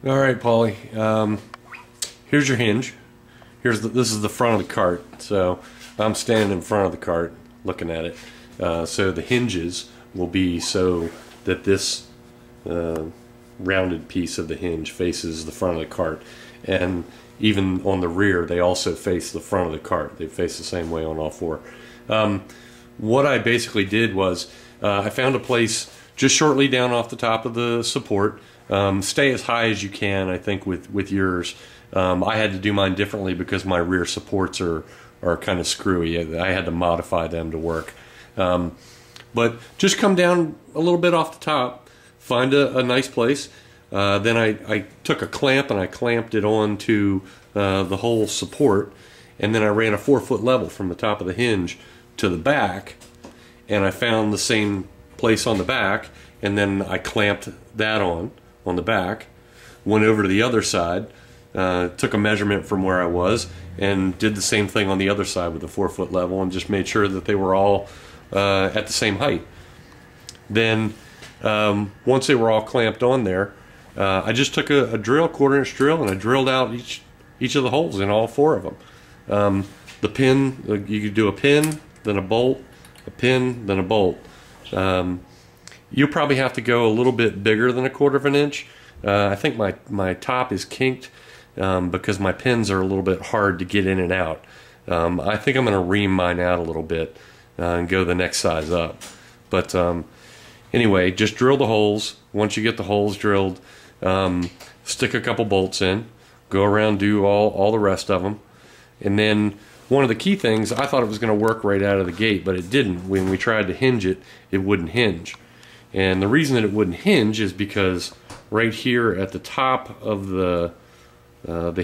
All right, Paulie. Here's your hinge. This is the front of the cart. So I'm standing in front of the cart, looking at it. So the hinges will be so that this rounded piece of the hinge faces the front of the cart, and even on the rear, they also face the front of the cart. They face the same way on all four. What I basically did was I found a place just shortly down off the top of the support. Stay as high as you can, I think, with yours. I had to do mine differently because my rear supports are kind of screwy. I had to modify them to work. But just come down a little bit off the top, find a nice place. Then I took a clamp and I clamped it onto the whole support, and then I ran a 4-foot level from the top of the hinge to the back, and I found the same place on the back, and then I clamped that on the back, went over to the other side, took a measurement from where I was, and did the same thing on the other side with a 4-foot level, and just made sure that they were all at the same height. Then once they were all clamped on there, I just took a drill, 1/4-inch drill, and I drilled out each of the holes in all four of them. The pin, you could do a pin, then a bolt, a pin, then a bolt. You probably have to go a little bit bigger than a 1/4 inch. I think my top is kinked because my pins are a little bit hard to get in and out. I think I'm going to ream mine out a little bit and go the next size up. But anyway, just drill the holes. Once you get the holes drilled, stick a couple bolts in, go around, do all the rest of them. And then one of the key things, I thought it was going to work right out of the gate, but it didn't. When we tried to hinge it, it wouldn't hinge. And the reason that it wouldn't hinge is because right here at the top of the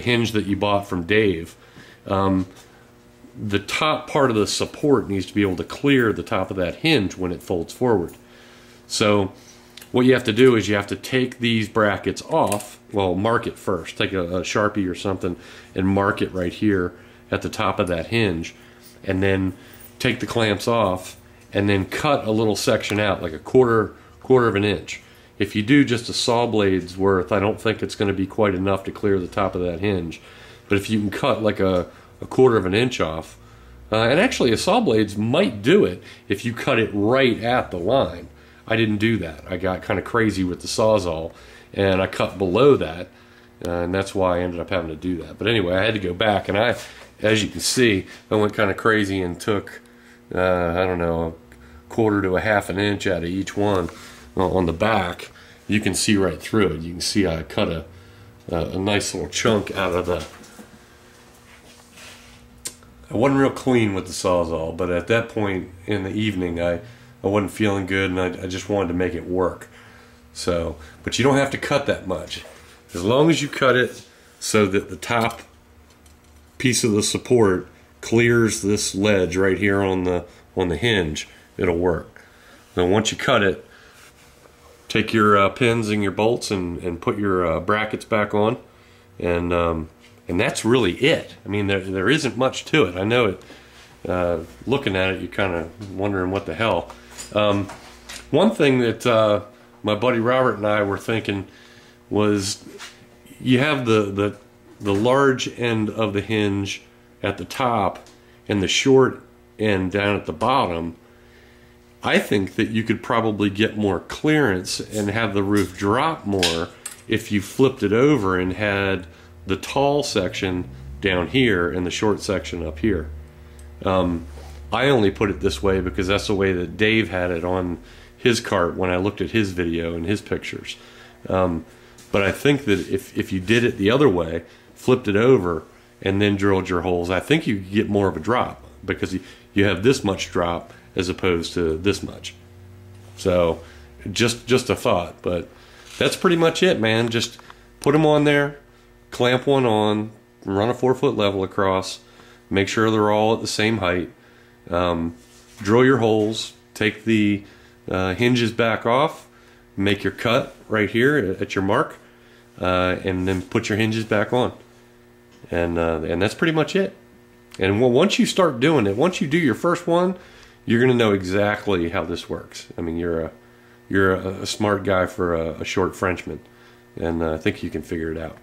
hinge that you bought from Dave, the top part of the support needs to be able to clear the top of that hinge when it folds forward. So what you have to do is you have to take these brackets off. Well, mark it first. Take a Sharpie or something and mark it right here at the top of that hinge, and then take the clamps off and then cut a little section out, like a quarter of an inch. If you do just a saw blade's worth, I don't think it's going to be quite enough to clear the top of that hinge. But if you can cut like a 1/4 inch off, and actually a saw blades might do it if you cut it right at the line. I didn't do that. I got kind of crazy with the Sawzall, and I cut below that, and that's why I ended up having to do that. But anyway, I had to go back, and as you can see, I went kind of crazy and took, I don't know, 1/4 to 1/2 inch out of each one on the back. You can see right through it. You can see I cut a nice little chunk out of the... I wasn't real clean with the Sawzall, but at that point in the evening, I wasn't feeling good, and I just wanted to make it work. So, but you don't have to cut that much. As long as you cut it so that the top piece of the support clears this ledge right here on the hinge, it'll work. Now once you cut it, take your pins and your bolts and put your brackets back on, and that's really it. I mean, there isn't much to it. I know it. Looking at it, you're kind of wondering what the hell. One thing that my buddy Robert and I were thinking was, you have the large end of the hinge at the top and the short end down at the bottom. I think that you could probably get more clearance and have the roof drop more if you flipped it over and had the tall section down here and the short section up here. I only put it this way because that's the way that Dave had it on his cart when I looked at his video and his pictures. But I think that if you did it the other way, flipped it over and then drilled your holes, I think you could get more of a drop, because you have this much drop as opposed to this much. So just a thought, but that's pretty much it, man. Just put them on there, clamp one on, run a 4-foot level across, make sure they're all at the same height, drill your holes, take the hinges back off, make your cut right here at your mark, and then put your hinges back on, and that's pretty much it. And once you start doing it, once you do your first one, you're gonna know exactly how this works. I mean, you're a smart guy for a short Frenchman, and I think you can figure it out.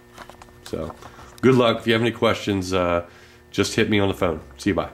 So good luck. If you have any questions, just hit me on the phone. See you, bye.